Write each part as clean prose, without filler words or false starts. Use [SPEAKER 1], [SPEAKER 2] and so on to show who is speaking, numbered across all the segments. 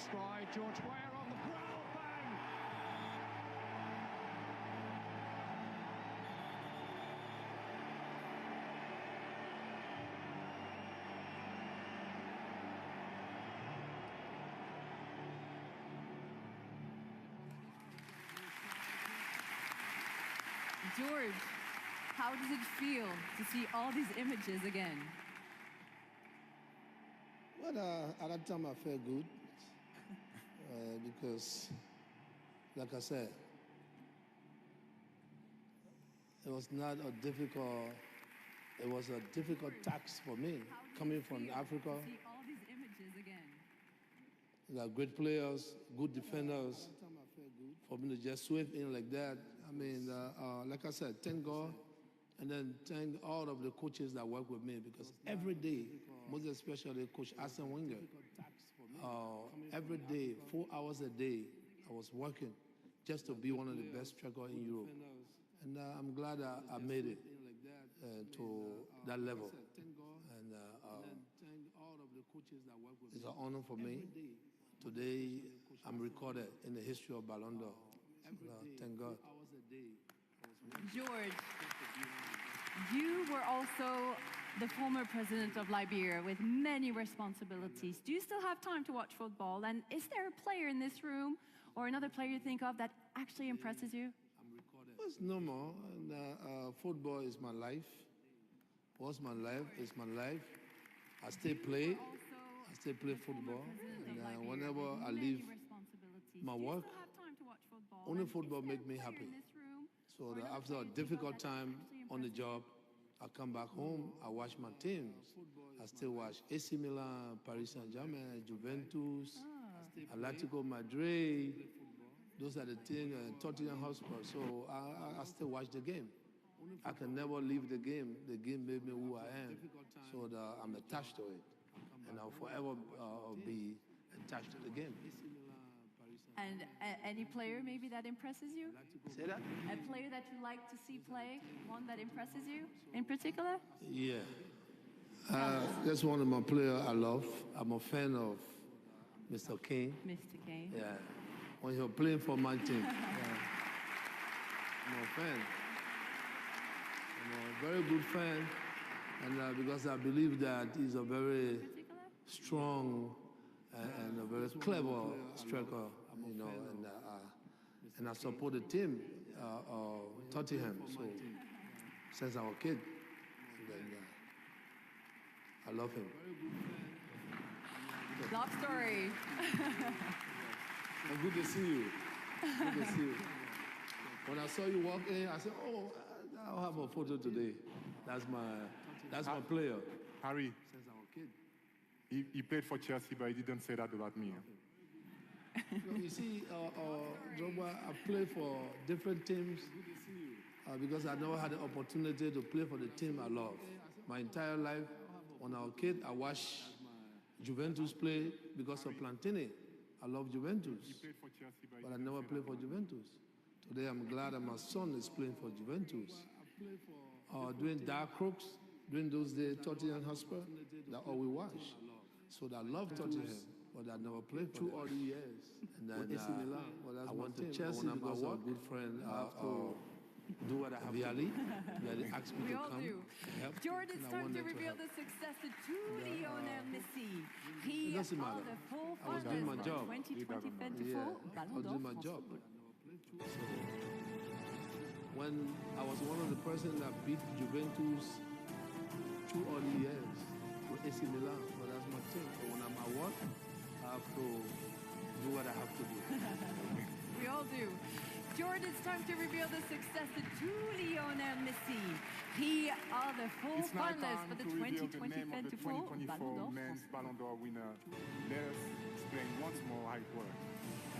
[SPEAKER 1] stride. George Weah on the ground, bang!
[SPEAKER 2] George, how does it feel to see all these images again?
[SPEAKER 3] Well, at that time I felt good because, like I said, it was a difficult task for me coming from Africa.
[SPEAKER 2] To see all these images again.
[SPEAKER 3] There are great players, good defenders. For me to just sweep in like that, I mean, like I said, thank God, and then thank all of the coaches that work with me, because every day, most especially Coach Arsene Wenger, every day, 4 hours a day, I was working just to be one of the best strikers in Europe. And I'm glad I made it to that level. And it's an honor for me. Today, I'm recorded in the history of Ballon d'Or. Thank God.
[SPEAKER 2] George, you were also the former president of Liberia with many responsibilities. Do you still have time to watch football? And is there a player in this room or another player you think of that actually impresses you?
[SPEAKER 3] It's normal. And, football is my life. What's my life? It's my life. I still play football. And whenever I leave my work, only football makes me happy. So that after a difficult time on the job, I come back home, I watch my teams. I still watch AC Milan, Paris Saint-Germain, Juventus, Atletico Madrid. Those are the teams, Tottenham Hotspur. So I still watch the game. I can never leave the game. The game made me who I am. So I'm attached to it. And I'll forever be attached to the game.
[SPEAKER 2] And any player maybe that impresses you?
[SPEAKER 3] Say that?
[SPEAKER 2] A player that you like to see play? One that impresses you in particular?
[SPEAKER 3] Yeah. That's one of my players I love. I'm a fan of Mr. Kane.
[SPEAKER 2] Mr. Kane.
[SPEAKER 3] Yeah. When he was playing for my team. Yeah. I'm a fan. I'm a very good fan. And because I believe that he's a very strong and a very clever striker, you know, and I support the team, Tottenham, so since I was a kid, then, I love him.
[SPEAKER 2] Love story.
[SPEAKER 3] Good to see you. Good to see you. When I saw you walk in, I said, "Oh, I'll have a photo today." That's my player.
[SPEAKER 4] Harry,
[SPEAKER 3] Since I was a kid.
[SPEAKER 4] he played for Chelsea, but he didn't say that about me.
[SPEAKER 3] You see, Drogba, I play for different teams because I never had the opportunity to play for the team I love. My entire life, when I was a kid, I watched Juventus play because of Plantini. I love Juventus, but I never played for Juventus. Today, I'm glad that my son is playing for Juventus. During Dark Crooks, during those days, Tottenham Hotspur, that's all we watch. So I love Tottenham, but I never played for 2 or 3 years. And then I went to Chelsea because of a good friend, do what I have to do. They asked me
[SPEAKER 2] We
[SPEAKER 3] to
[SPEAKER 2] all
[SPEAKER 3] come.
[SPEAKER 2] do.
[SPEAKER 3] Help,
[SPEAKER 2] George, it's
[SPEAKER 3] and I
[SPEAKER 2] time to
[SPEAKER 3] wanted
[SPEAKER 2] reveal
[SPEAKER 3] help.
[SPEAKER 2] the successor to Lionel Messi.
[SPEAKER 3] It
[SPEAKER 2] He
[SPEAKER 3] doesn't
[SPEAKER 2] are
[SPEAKER 3] matter.
[SPEAKER 2] the full
[SPEAKER 3] I was doing my
[SPEAKER 2] finalists
[SPEAKER 3] job.
[SPEAKER 2] of 2024
[SPEAKER 3] Yeah,
[SPEAKER 2] Ballon
[SPEAKER 3] I was doing my
[SPEAKER 2] d'Or.
[SPEAKER 3] job. So, when I was one of the persons that beat Juventus 2 or 3 years with AC Milan, but that's my team. So when I'm at work, I have to do what I have to do.
[SPEAKER 2] We all do. George, it's time to reveal the successor to Lionel Messi. He are the full
[SPEAKER 4] It's now
[SPEAKER 2] finalists
[SPEAKER 4] time
[SPEAKER 2] for the
[SPEAKER 4] to reveal the name of the
[SPEAKER 2] 2024 Ballon
[SPEAKER 4] 2024
[SPEAKER 2] d'Or.
[SPEAKER 4] men's Ballon d'Or winner. Let us explain once more how it works.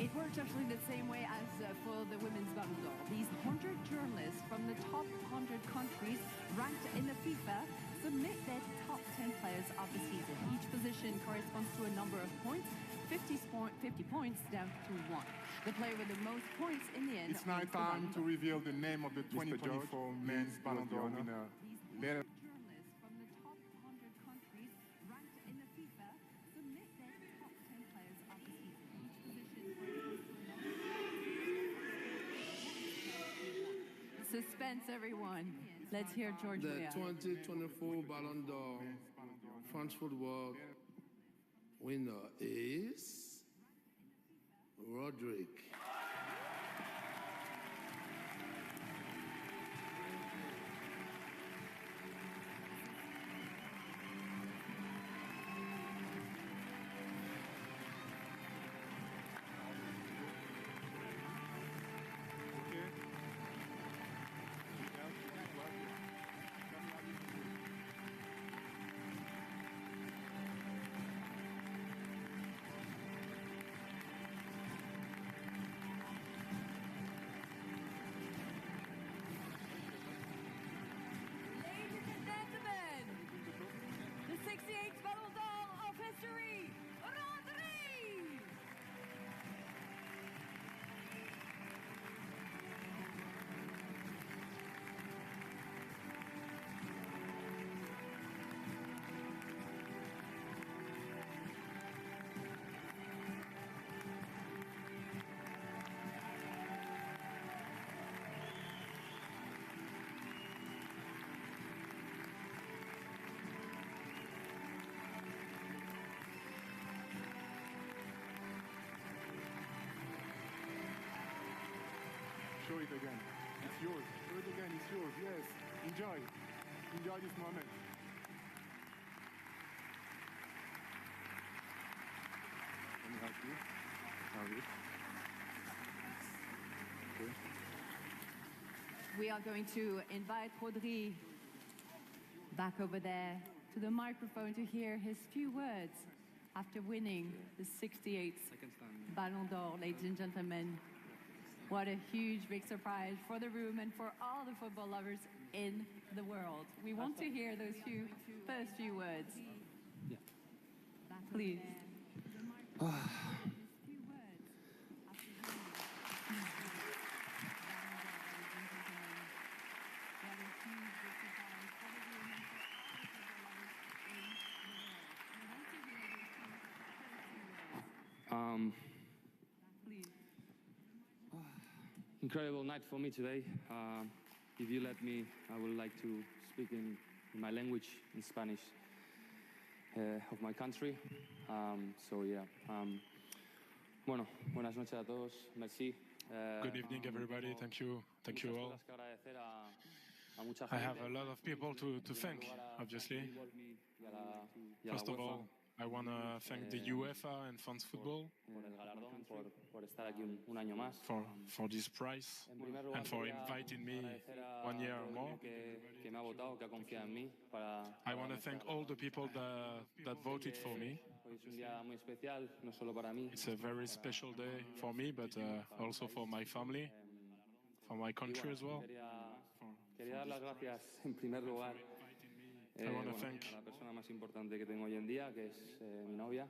[SPEAKER 2] It works actually the same way as for the women's Ballon d'Or. These 100 journalists from the top 100 countries ranked in the FIFA submit their top 10 players of the season. Each position corresponds to a number of points, 50 points down to 1. The player with the most points in the end.
[SPEAKER 4] It's now time to reveal the name of the 2024 men's Ballon d'Or winner. Let us
[SPEAKER 2] Journalists from the top 100 countries ranked in the FIFA submit their top 10 players of the season. suspense, everyone. Let's hear George
[SPEAKER 3] The
[SPEAKER 2] Weah.
[SPEAKER 3] 2024 Ballon d'Or French football winner is Rodri.
[SPEAKER 2] Ladies and gentlemen, the 68th Ballon d'Or of history, Rodri!
[SPEAKER 4] Show it again. It's yours. Show it again. It's yours. Yes. Enjoy. Enjoy this moment. Let me help you. Have it. Okay.
[SPEAKER 2] We are going to invite Rodri back over there to the microphone to hear his few words after winning the 68th Ballon d'Or, ladies and gentlemen. What a huge, big surprise for the room and for all the football lovers in the world. We want to hear those first few words.
[SPEAKER 5] Yeah.
[SPEAKER 2] Please.
[SPEAKER 5] Incredible night for me today. If you let me, I would like to speak in my language, in Spanish, of my country. Bueno, buenas noches a todos. Merci.
[SPEAKER 6] Good evening, everybody. Thank you all. I have a lot of people to thank, obviously. First of all, I want to thank the UEFA and France Football
[SPEAKER 5] por estar aquí un año más.
[SPEAKER 6] for this prize and for inviting me 1 year more.
[SPEAKER 5] Que me ha votado, que ha confiado en mí
[SPEAKER 6] I want to thank all the people that voted for me.
[SPEAKER 5] Hoy es un día muy especial, no solo para mí.
[SPEAKER 6] It's a very special day for me, but also for my family, for my country as well.
[SPEAKER 5] Quería dar las gracias en primer lugar
[SPEAKER 6] I want to thank
[SPEAKER 5] a la persona más importante que tengo hoy en día, que es mi novia.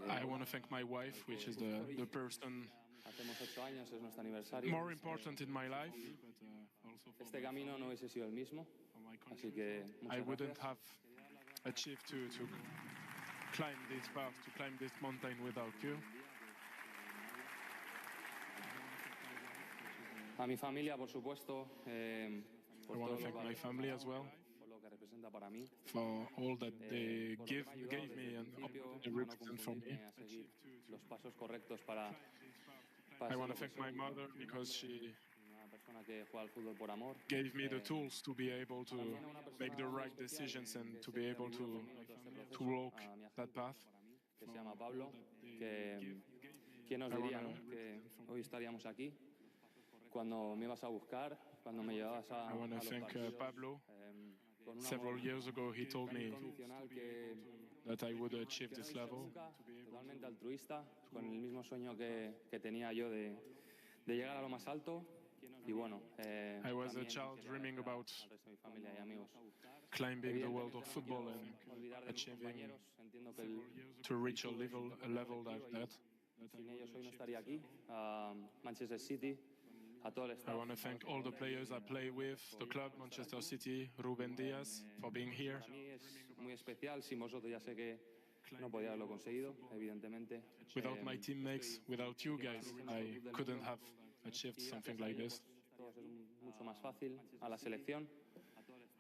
[SPEAKER 6] I want to thank my wife, which is the person
[SPEAKER 5] Hacemos 8 años, es nuestro aniversario.
[SPEAKER 6] more important in my life.
[SPEAKER 5] Este camino no hubiese sido el mismo, así que
[SPEAKER 6] I
[SPEAKER 5] muchas
[SPEAKER 6] wouldn't
[SPEAKER 5] gracias.
[SPEAKER 6] have achieved to climb this path, to climb this mountain without you.
[SPEAKER 5] A mi familia, por supuesto,
[SPEAKER 6] I
[SPEAKER 5] por
[SPEAKER 6] want
[SPEAKER 5] todo
[SPEAKER 6] to thank my family as well
[SPEAKER 5] por lo que representa para mí.
[SPEAKER 6] for all that they
[SPEAKER 5] Por lo
[SPEAKER 6] gave
[SPEAKER 5] que me ayudó
[SPEAKER 6] me
[SPEAKER 5] desde
[SPEAKER 6] and
[SPEAKER 5] el principio
[SPEAKER 6] they
[SPEAKER 5] a no
[SPEAKER 6] represent for me.
[SPEAKER 5] confundirme, a seguir los pasos correctos para
[SPEAKER 6] I
[SPEAKER 5] ser
[SPEAKER 6] want
[SPEAKER 5] lo
[SPEAKER 6] to
[SPEAKER 5] que
[SPEAKER 6] thank my
[SPEAKER 5] soy.
[SPEAKER 6] mother because she
[SPEAKER 5] Una persona que juega al fútbol por amor.
[SPEAKER 6] gave me the tools to be able to
[SPEAKER 5] También a una persona
[SPEAKER 6] make the
[SPEAKER 5] muy
[SPEAKER 6] right
[SPEAKER 5] especial
[SPEAKER 6] decisions and
[SPEAKER 5] que
[SPEAKER 6] to
[SPEAKER 5] se
[SPEAKER 6] be able
[SPEAKER 5] intervino
[SPEAKER 6] to
[SPEAKER 5] conmigo todo este proceso,
[SPEAKER 6] walk
[SPEAKER 5] a mi
[SPEAKER 6] that
[SPEAKER 5] agente,
[SPEAKER 6] path.
[SPEAKER 5] que se llama Pablo, que quién nos
[SPEAKER 6] I
[SPEAKER 5] diría,
[SPEAKER 6] wanna-
[SPEAKER 5] ¿no? Que hoy estaríamos aquí cuando me ibas a buscar, cuando me llevabas a
[SPEAKER 6] I want to
[SPEAKER 5] los
[SPEAKER 6] thank
[SPEAKER 5] partidos,
[SPEAKER 6] Pablo.
[SPEAKER 5] con un
[SPEAKER 6] Several
[SPEAKER 5] amor
[SPEAKER 6] years ago, he told
[SPEAKER 5] tan
[SPEAKER 6] me
[SPEAKER 5] incondicional que
[SPEAKER 6] that I would achieve
[SPEAKER 5] no
[SPEAKER 6] this
[SPEAKER 5] hice
[SPEAKER 6] level.
[SPEAKER 5] nunca, totalmente altruista, con el mismo sueño que tenía yo de llegar a lo más alto. Y bueno,
[SPEAKER 6] I was a
[SPEAKER 5] también
[SPEAKER 6] child
[SPEAKER 5] quería
[SPEAKER 6] dreaming
[SPEAKER 5] agradecer
[SPEAKER 6] about
[SPEAKER 5] al resto de mi familia y amigos.
[SPEAKER 6] climbing the world
[SPEAKER 5] Evidentemente,
[SPEAKER 6] of
[SPEAKER 5] no
[SPEAKER 6] football
[SPEAKER 5] quiero
[SPEAKER 6] and
[SPEAKER 5] olvidar de mis
[SPEAKER 6] achieving
[SPEAKER 5] compañeros. Entiendo que
[SPEAKER 6] to reach a
[SPEAKER 5] el fútbol es un
[SPEAKER 6] level
[SPEAKER 5] deporte
[SPEAKER 6] like
[SPEAKER 5] colectivo
[SPEAKER 6] that.
[SPEAKER 5] y sin ellos hoy no estaría aquí. A Manchester City, a todo el
[SPEAKER 6] I
[SPEAKER 5] staff.
[SPEAKER 6] want to thank all the players I play with, the club, Manchester City, Ruben Diaz, for being here.
[SPEAKER 5] Para mí es muy especial. Sin vosotros ya sé que no podía haberlo conseguido, evidentemente.
[SPEAKER 6] Without my teammates, without you guys, I couldn't have achieved something like this.
[SPEAKER 5] Todos es mucho más fácil a la selección.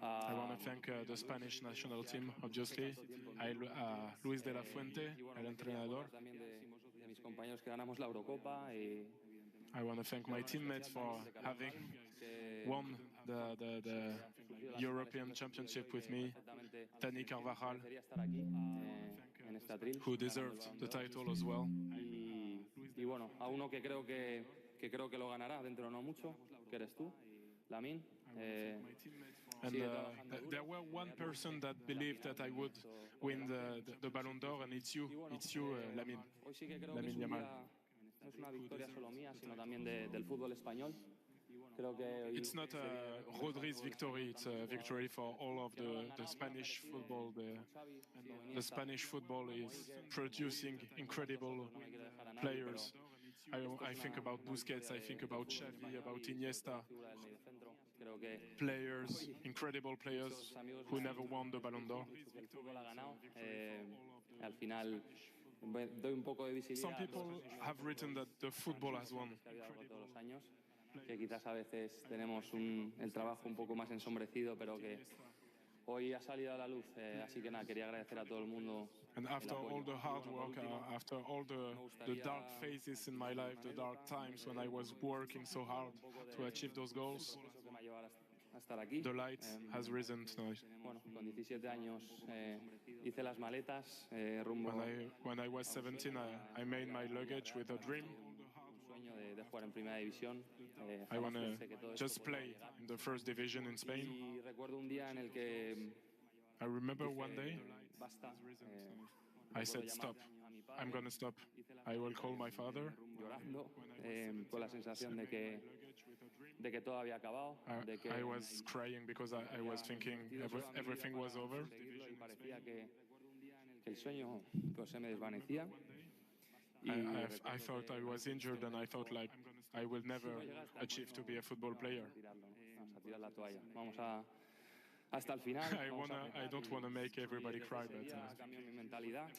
[SPEAKER 6] I want to thank the Spanish national team, obviously. Luis de la Fuente, el entrenador.
[SPEAKER 5] También de mis compañeros que ganamos la Eurocopa. Y
[SPEAKER 6] I want to thank my teammates for having won the European Championship with me, Dani Carvajal, who deserved the title as well.
[SPEAKER 5] Y bueno, a uno que creo que lo ganará dentro de no mucho, que eres tú, Lamine.
[SPEAKER 6] And there were one person that believed that I would win the Ballon d'Or, and it's you, Lamine.
[SPEAKER 5] Hoy sí que creo
[SPEAKER 6] Lamine
[SPEAKER 5] que
[SPEAKER 6] Yamal.
[SPEAKER 5] no es una victoria solo mía, sino también del fútbol español. Creo que hoy
[SPEAKER 6] It's not Rodri's victory, it's a victory for all of the Spanish football. The Spanish football is producing incredible players. I think about Busquets, I think about Xavi, about Iniesta. Players, incredible players who never won the Ballon d'Or.
[SPEAKER 5] el fútbol ha ganado. Al final doy un poco de visibilidad.
[SPEAKER 6] Some people have written that the football has won.
[SPEAKER 5] Que ha habido a lo largo de todos los años, que quizás a veces tenemos el trabajo un poco más ensombrecido, pero que hoy ha salido a la luz. Así que nada, quería agradecer a todo el mundo.
[SPEAKER 6] And after all the hard work, after all the dark phases in my life, the dark times when I was working so hard to achieve those goals, the light has risen tonight.
[SPEAKER 5] Bueno, con 17 años hice las maletas rumbo.
[SPEAKER 6] When I was 17, I made my luggage with a dream.
[SPEAKER 5] Sueño de jugar en primera división.
[SPEAKER 6] I want to just play in the first division in Spain.
[SPEAKER 5] Y recuerdo un día en el que
[SPEAKER 6] I remember one day
[SPEAKER 5] basta.
[SPEAKER 6] I said, stop, I'm going to stop. I will call my father.
[SPEAKER 5] Llorando, con la sensación de que todo había acabado.
[SPEAKER 6] I was crying because I was thinking everything was over.
[SPEAKER 5] Y parecía que el sueño pues, se me desvanecía.
[SPEAKER 6] I thought I was injured and I thought like I will never achieve to be a football player.
[SPEAKER 5] Vamos a tirar la toalla. Vamos hasta el final.
[SPEAKER 6] I don't want to make everybody cry, but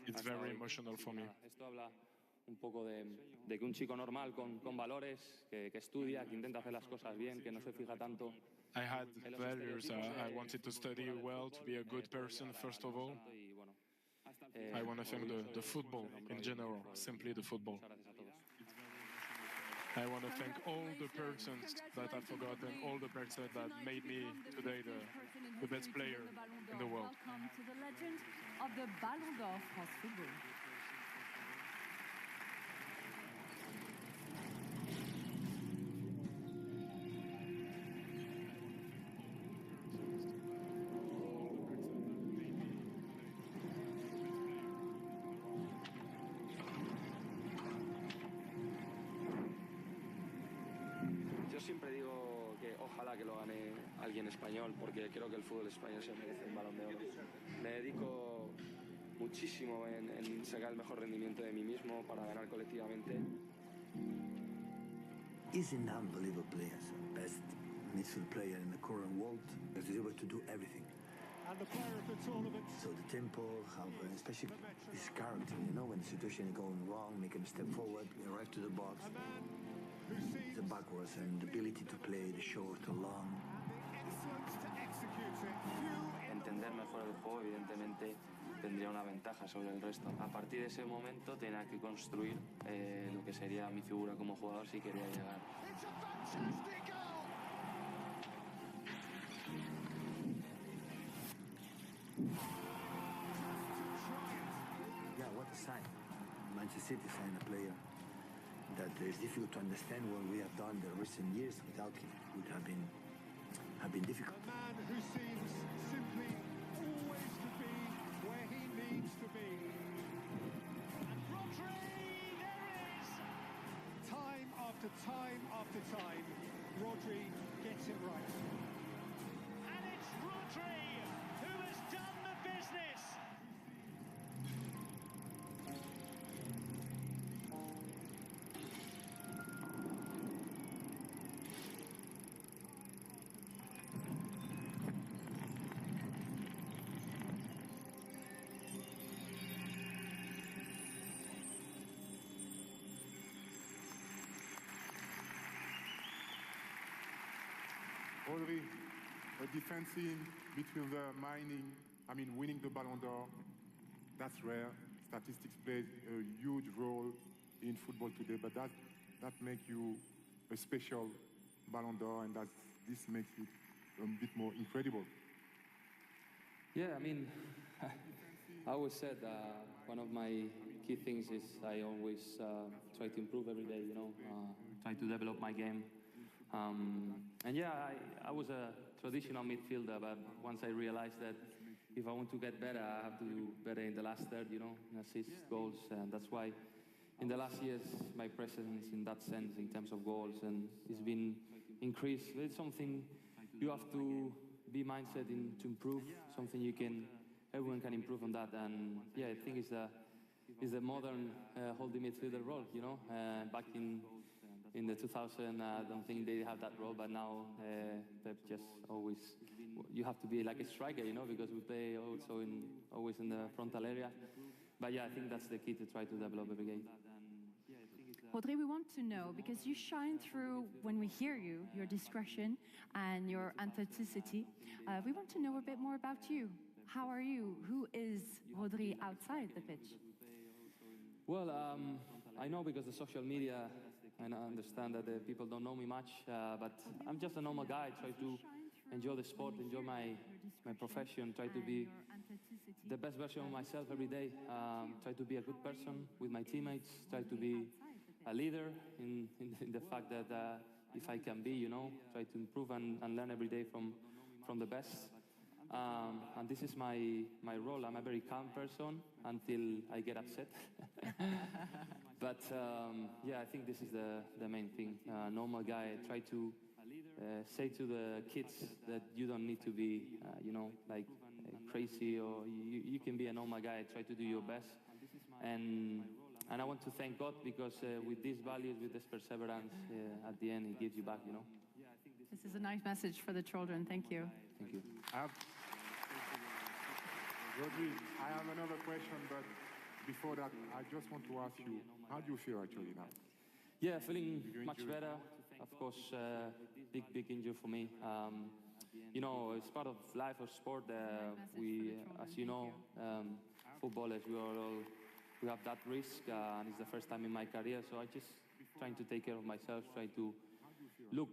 [SPEAKER 6] it's very emotional for me.
[SPEAKER 5] Esto habla un poco de que un chico normal con valores, que estudia, que intenta hacer las cosas bien, que no se fija tanto.
[SPEAKER 6] I had values. I wanted to study well, to be a good person, first of all. I want to thank the football in general, simply the football. I want to thank all the persons that I've forgotten, all the persons that made me today the best player in the world.
[SPEAKER 2] Welcome to the legend of the Ballon d'Or France football.
[SPEAKER 7] Siempre digo que ojalá que lo gane alguien español, porque creo que el fútbol español se merece un Balón de Oro. Me dedico muchísimo en sacar el mejor rendimiento de mí mismo para ganar colectivamente.
[SPEAKER 8] He's an unbelievable player, best midfield player in the current world. He's able to do everything.
[SPEAKER 1] And the player of the tournament.
[SPEAKER 8] So the tempo, how, especially his character, you know, when the situation is going wrong, make him step forward, arrive to the box. The backwards and the ability to play the short or long.
[SPEAKER 7] Entender mejor el juego, evidentemente, tendría una ventaja sobre el resto. A partir de ese momento tenía que construir lo que sería mi figura como jugador si quería llegar.
[SPEAKER 8] Yeah, what a sign. Manchester City signed a player that is difficult to understand what we have done the recent years without him. It would have been difficult.
[SPEAKER 1] A man who seems simply always to be where he needs to be. And Rodri, there it is! Time after time after time, Rodri gets it right. And it's Rodri who has done the business!
[SPEAKER 4] defending winning the Ballon d'Or, that's rare. Statistics plays a huge role in football today, but that makes you a special Ballon d'Or, and this makes it a bit more incredible.
[SPEAKER 5] Yeah, I mean, I always said one of my key things is I always try to improve every day, try to develop my game. And yeah, I was a traditional midfielder, but once I realized that if I want to get better, I have to do better in the last third, in assists, goals, and that's why in the last years my presence in that sense, in terms of goals, and it's been increased. It's something you have to be mindset to improve, something everyone can improve on that, and yeah, I think it's the modern holding midfielder role, back in the 2000, I don't think they have that role, but now Pep just always, you have to be like a striker, because we play also always in the frontal area. But yeah, I think that's the key to try to develop every game.
[SPEAKER 2] Rodri, we want to know, because you shine through when we hear you, your discretion and your authenticity. We want to know a bit more about you. How are you? Who is Rodri outside the pitch?
[SPEAKER 5] Well, I know because of social media, and I understand that people don't know me much, but I'm just a normal guy. I try to enjoy the sport, enjoy my profession, try to be the best version of myself every day, try to be a good person with my teammates, try to be a leader in the fact that if I can be, try to improve and learn every day from the best. And this is my role. I'm a very calm person until I get upset. But yeah, I think this is the main thing. Normal guy. I try to say to the kids that you don't need to be, like crazy, or you can be a normal guy. Try to do your best. And I want to thank God because with these values, with this perseverance, at the end, He gives you back,
[SPEAKER 2] This is a nice message for the children. Thank you.
[SPEAKER 5] Thank you.
[SPEAKER 4] Rodri, I have another question, but before that, I just want to ask you, how do you feel actually now?
[SPEAKER 5] Yeah, feeling much better. Of course, big injury for me. It's part of life of sport. We, as you know, footballers, we have that risk, and it's the first time in my career, so I just trying to take care of myself, try to look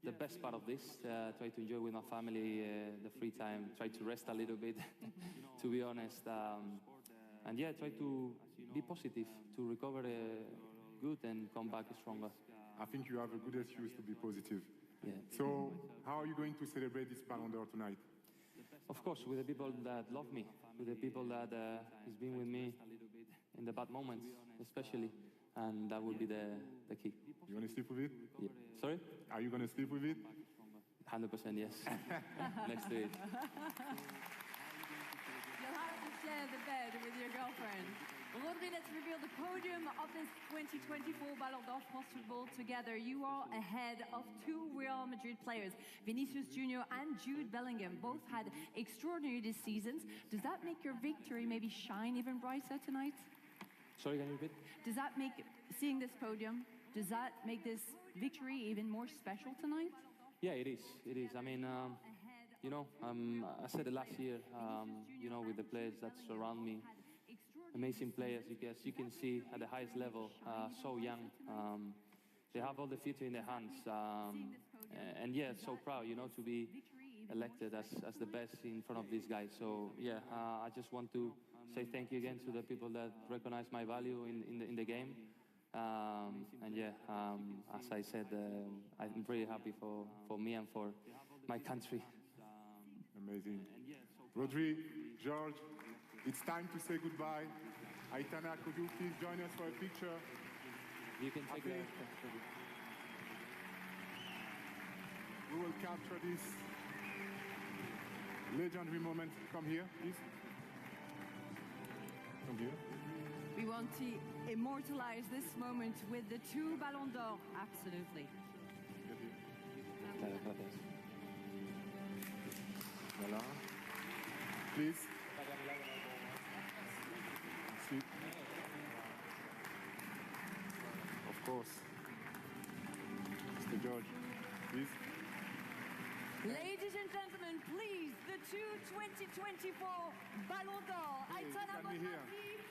[SPEAKER 5] the best part of this, try to enjoy with my family the free time, try to rest a little bit, to be honest. And yeah, try to be positive, to recover good and come back stronger.
[SPEAKER 4] I think you have a good excuse to be positive.
[SPEAKER 5] Yeah.
[SPEAKER 4] So, how are you going to celebrate this Ballon d'Or tonight?
[SPEAKER 5] Of course, with the people that love me, with the people that has been with me in the bad moments, especially, and that will be the key.
[SPEAKER 4] You want to sleep with it?
[SPEAKER 5] Yeah. Sorry?
[SPEAKER 4] Are you going to sleep with it?
[SPEAKER 5] 100% yes. Next to it.
[SPEAKER 2] You'll have to share the bed with your girlfriend. Rodri, let's reveal the podium of this 2024 Ballon d'Or France Football together. You are ahead of two Real Madrid players, Vinicius Jr. and Jude Bellingham. Both had extraordinary this season. Does that make your victory maybe shine even brighter tonight?
[SPEAKER 5] Sorry, can you repeat?
[SPEAKER 2] Does that make, seeing this podium, does that make this victory even more special tonight?
[SPEAKER 5] Yeah, it is. It is. I mean, I said it last year, with the players that surround me, amazing players, as you can see at the highest level, so young. They have all the future in their hands. And yeah, so proud, to be elected as the best in front of these guys. So yeah, I just want to say thank you again to the people that recognize my value in the game. And yeah, as I said, I'm pretty happy for me and for my country.
[SPEAKER 4] Amazing. Rodri, George, it's time to say goodbye. Aitana, could you please join us for a picture?
[SPEAKER 5] You can take it.
[SPEAKER 4] We will capture this legendary moment. Come here, please. Come here.
[SPEAKER 2] We want to immortalize this moment with the two Ballon d'Or. Absolutely.
[SPEAKER 4] Voilà. Please. Of course. Mr. George, please.
[SPEAKER 2] Ladies and gentlemen, please, the two 2024 Ballon d'Or.
[SPEAKER 4] Hey,
[SPEAKER 2] Aitana
[SPEAKER 4] can we hear?
[SPEAKER 2] Bonmati